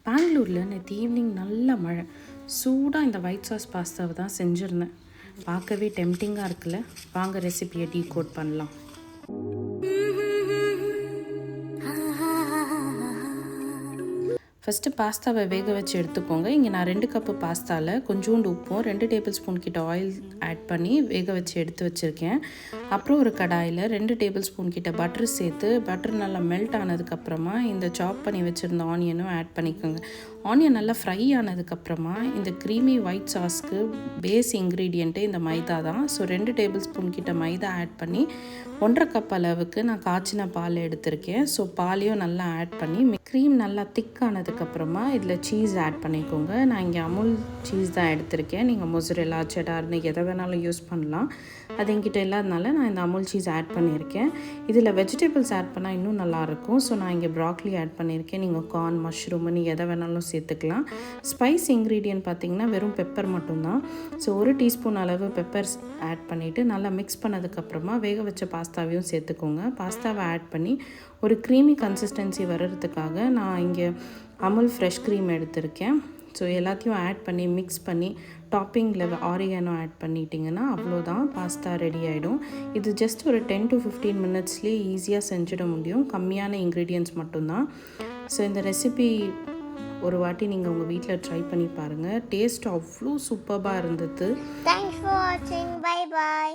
பெங்களூரில் நேற்று ஈவினிங் நல்ல மழை. சூடாக இந்த ஒயிட் சாஸ் பாஸ்தாவை தான் செஞ்சுருந்தேன். பார்க்கவே டெம்டிங்காக இருக்குல்ல. வாங்க ரெசிபியை டீகோட் பண்ணலாம். ஃபஸ்ட்டு பாஸ்தாவை வேக வச்சு எடுத்துக்கோங்க. இங்கே நான் 2 கப்பு பாஸ்தாவில் கொஞ்சோண்டு உப்பும் 2 டேபிள் ஸ்பூன் கிட்ட ஆயில் ஆட் பண்ணி வேக வச்சு எடுத்து வச்சுருக்கேன். அப்புறம் ஒரு கடாயில் 2 டேபிள் ஸ்பூன் கிட்ட பட்டர் சேர்த்து பட்டர் நல்லா மெல்ட் ஆனதுக்கப்புறமா இந்த சாப் பண்ணி வச்சுருந்த ஆனியனும் ஆட் பண்ணிக்கோங்க. ஆனியன் நல்லா ஃப்ரை ஆனதுக்கப்புறமா இந்த க்ரீமி ஒயிட் சாஸ்க்கு பேஸ் இன்க்ரீடியண்ட்டு இந்த மைதா தான். ஸோ 2 டேபிள் ஸ்பூன் கிட்ட மைதா ஆட் பண்ணி 1.5 கப் அளவுக்கு நான் காய்ச்சின பால் எடுத்திருக்கேன். ஸோ பாலையும் நல்லா ஆட் பண்ணி க்ரீம் நல்லா திக்கானதுக்கப்புறமா இதில் சீஸ் ஆட் பண்ணிக்கோங்க. நான் இங்கே அமுல் சீஸ் தான் எடுத்திருக்கேன். நீங்கள் மொசரெல்லா செடார்னு எதை வேணாலும் யூஸ் பண்ணலாம். அது என்கிட்ட இல்லாதனால நான் இந்த அமுல் சீஸ் ஆட் பண்ணியிருக்கேன். இதில் வெஜிடபிள்ஸ் ஆட் பண்ணால் இன்னும் நல்லாயிருக்கும். ஸோ நான் இங்கே ப்ராக்லி ஆட் பண்ணியிருக்கேன். நீங்கள் கார்ன், மஷ்ரூம்னு எதை வேணாலும் சேர்த்துக்கலாம். ஸ்பைஸ் இன்க்ரீடியன்ட் பார்த்திங்கன்னா வெறும் பெப்பர் மட்டும்தான். ஸோ 1 டீஸ்பூன் அளவு பெப்பர்ஸ் ஆட் பண்ணிவிட்டு நல்லா மிக்ஸ் பண்ணதுக்கப்புறமா வேக வச்ச பாஸ்தாவையும் சேர்த்துக்கோங்க. பாஸ்தாவை ஆட் பண்ணி ஒரு க்ரீமி கன்சிஸ்டன்சி வர்றதுக்காக நான் இங்கே அமுல் ஃப்ரெஷ் க்ரீம் எடுத்திருக்கேன். ஸோ எல்லாத்தையும் ஆட் பண்ணி மிக்ஸ் பண்ணி டாப்பிங்கில் ஆரிகானோ ஆட் பண்ணிட்டிங்கன்னா அவ்வளோதான், பாஸ்தா ரெடி ஆகிடும். இது ஜஸ்ட் ஒரு 10 to 15 மினிட்ஸ்லேயே ஈஸியாக செஞ்சிட முடியும். கம்மியான இன்க்ரீடியன்ட்ஸ் மட்டும்தான். ஸோ இந்த ரெசிபி ஒரு வாட்டி நீங்கள் உங்கள் வீட்டில் ட்ரை பண்ணி பாருங்கள். டேஸ்ட் அவ்வளோ சூப்பராக இருந்தது. Thanks for watching. Bye bye.